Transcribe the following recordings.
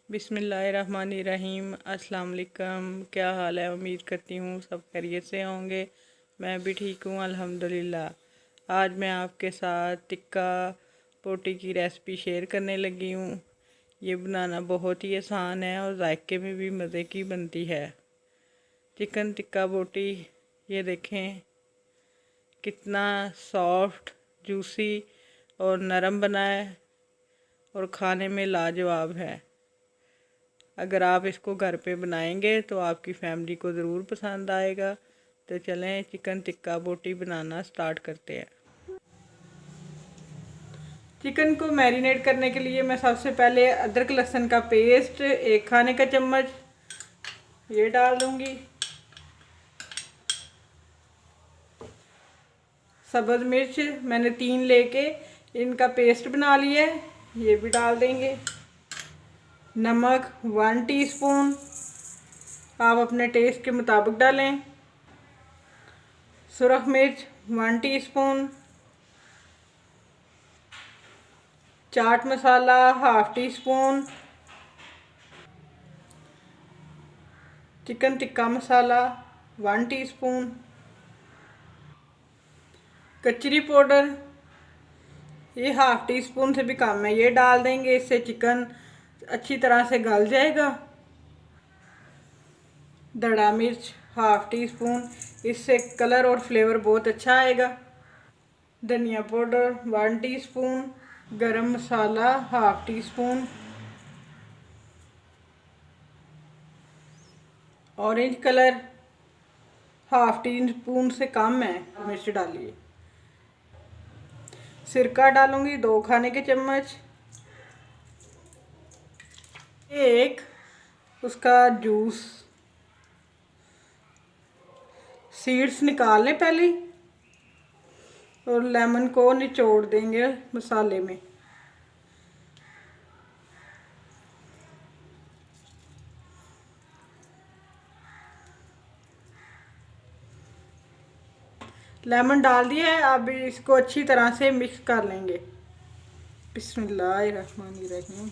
बिस्मिल्लाहिर्रहमानिर्रहीम। अस्सलाम वालेकुम। क्या हाल है? उम्मीद करती हूँ सब खैरियत से होंगे। मैं भी ठीक हूँ अल्हम्दुलिल्लाह। आज मैं आपके साथ टिक्का बोटी की रेसिपी शेयर करने लगी हूँ। ये बनाना बहुत ही आसान है और जायके में भी मज़े की बनती है। चिकन टिक्का बोटी ये देखें कितना सॉफ्ट, जूसी और नरम बना है और खाने में लाजवाब है। अगर आप इसको घर पे बनाएंगे तो आपकी फैमिली को ज़रूर पसंद आएगा। तो चलें चिकन टिक्का बोटी बनाना स्टार्ट करते हैं। चिकन को मैरिनेट करने के लिए मैं सबसे पहले अदरक लहसुन का पेस्ट 1 खाने का चम्मच ये डाल दूंगी। सब्ज़ मिर्च मैंने 3 लेके इनका पेस्ट बना लिया है, ये भी डाल देंगे। नमक 1 टीस्पून, आप अपने टेस्ट के मुताबिक डालें। सुरख मिर्च 1 teaspoon, chaat masala 1/2 teaspoon, chicken tikka masala 1 teaspoon, कचरी पाउडर ये 1/2 टीस्पून से भी कम है, ये डाल देंगे, इससे चिकन अच्छी तरह से गल जाएगा। धड़ा मिर्च 1/2 टीस्पून, इससे कलर और फ्लेवर बहुत अच्छा आएगा। धनिया पाउडर 1 टीस्पून, गरम मसाला 1/2 टीस्पून, ऑरेंज कलर 1/2 टीस्पून से कम है, मिर्च डालिए। सिरका डालूंगी 2 खाने के चम्मच। एक उसका जूस, सीड्स निकाल लें पहले और लेमन को निचोड़ देंगे मसाले में। लेमन डाल दिया है, अब इसको अच्छी तरह से मिक्स कर लेंगे। बिस्मिल्लाहिर्रहमानिर्रहीम।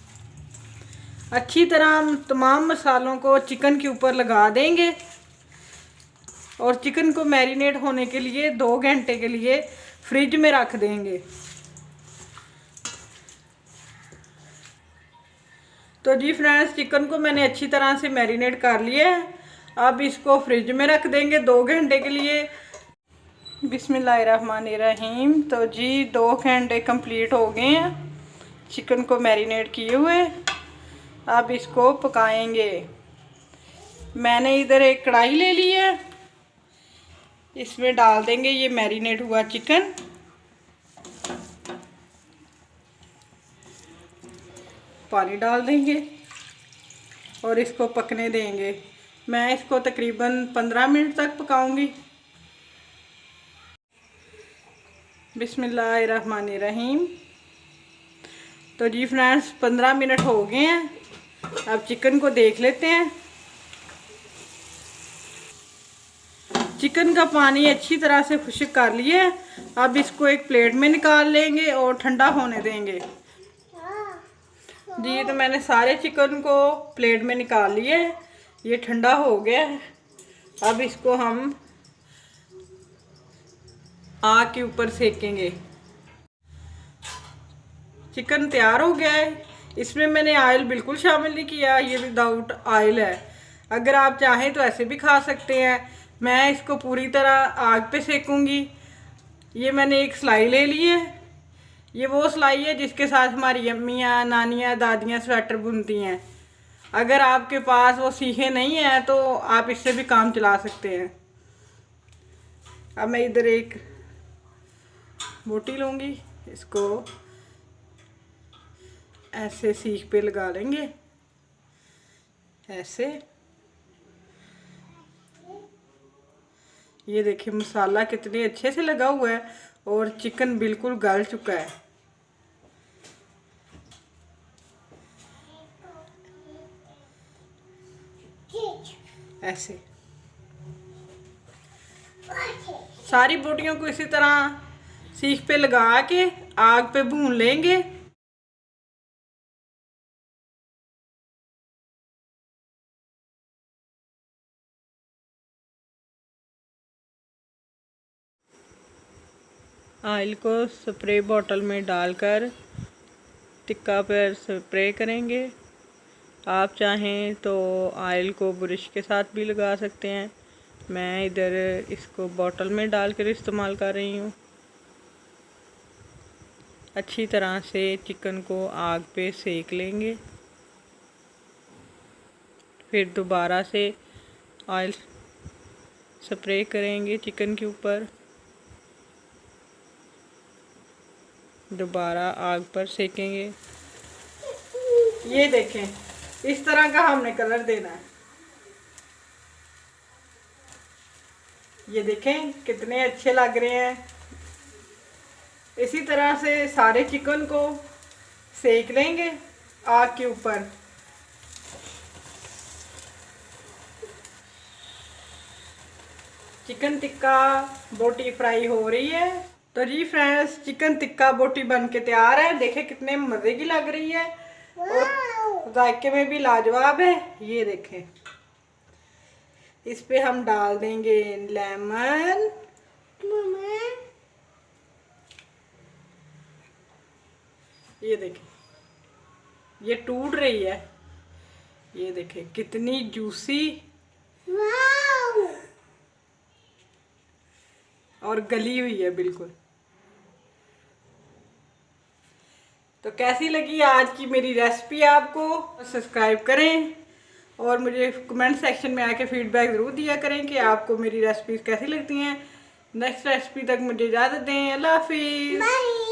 अच्छी तरह तमाम मसालों को चिकन के ऊपर लगा देंगे और चिकन को मैरिनेट होने के लिए 2 घंटे के लिए फ्रिज में रख देंगे। तो जी फ्रेंड्स, चिकन को मैंने अच्छी तरह से मैरिनेट कर लिया है। अब इसको फ्रिज में रख देंगे 2 घंटे के लिए। बिस्मिल्लाहिर्रहमानिर्रहीम। तो जी 2 घंटे कंप्लीट हो गए हैं चिकन को मैरिनेट किए हुए। अब इसको पकाएंगे। मैंने इधर एक कढ़ाई ले ली है, इसमें डाल देंगे ये मैरिनेट हुआ चिकन। पानी डाल देंगे और इसको पकने देंगे। मैं इसको तकरीबन 15 मिनट तक पकाऊंगी। बिस्मिल्लाहिर्रहमानिर्रहीम। तो जी फ्रेंड्स 15 मिनट हो गए हैं। अब चिकन को देख लेते हैं। चिकन का पानी अच्छी तरह से खुश्क कर लिए है। अब इसको एक प्लेट में निकाल लेंगे और ठंडा होने देंगे। जी तो मैंने सारे चिकन को प्लेट में निकाल लिए है, ये ठंडा हो गया है। अब इसको हम आग के ऊपर सेकेंगे। चिकन तैयार हो गया है। इसमें मैंने ऑयल बिल्कुल शामिल नहीं किया, ये विदाउट ऑयल है। अगर आप चाहें तो ऐसे भी खा सकते हैं। मैं इसको पूरी तरह आग पे सेकूंगी। ये मैंने एक सिलाई ले ली है, ये वो सिलाई है जिसके साथ हमारी अम्मियाँ, नानियाँ, दादियाँ स्वेटर बुनती हैं। अगर आपके पास वो सीखे नहीं हैं तो आप इससे भी काम चला सकते हैं। अब मैं इधर एक बोटी लूँगी, इसको ऐसे सीख पे लगा लेंगे, ऐसे। ये देखिए मसाला कितने अच्छे से लगा हुआ है और चिकन बिल्कुल गल चुका है। ऐसे सारी बोटियों को इसी तरह सीख पे लगा के आग पे भून लेंगे। ऑयल को स्प्रे बॉटल में डालकर टिक्का पर स्प्रे करेंगे। आप चाहें तो ऑयल को ब्रश के साथ भी लगा सकते हैं। मैं इधर इसको बॉटल में डालकर इस्तेमाल कर रही हूँ। अच्छी तरह से चिकन को आग पे सेक लेंगे। फिर दोबारा से ऑयल स्प्रे करेंगे चिकन के ऊपर। दोबारा आग पर सेकेंगे। ये देखें, इस तरह का हमने कलर देना है। ये देखें कितने अच्छे लग रहे हैं। इसी तरह से सारे चिकन को सेक लेंगे आग के ऊपर। चिकन टिक्का बोटी फ्राई हो रही है। तो जी फ्रेंड्स, चिकन टिक्का बोटी बन के तैयार है। देखें कितने मज़े की लग रही है और जायके में भी लाजवाब है। ये देखें, इस पे हम डाल देंगे लेमन। ये देखें, ये टूट रही है। ये देखें कितनी जूसी और गली हुई है बिल्कुल। तो कैसी लगी आज की मेरी रेसिपी आपको? सब्सक्राइब करें और मुझे कमेंट सेक्शन में आके फीडबैक ज़रूर दिया करें कि आपको मेरी रेसिपीज़ कैसी लगती हैं। नेक्स्ट रेसिपी तक मुझे इजाज़त दें। अल्लाह हाफिज़।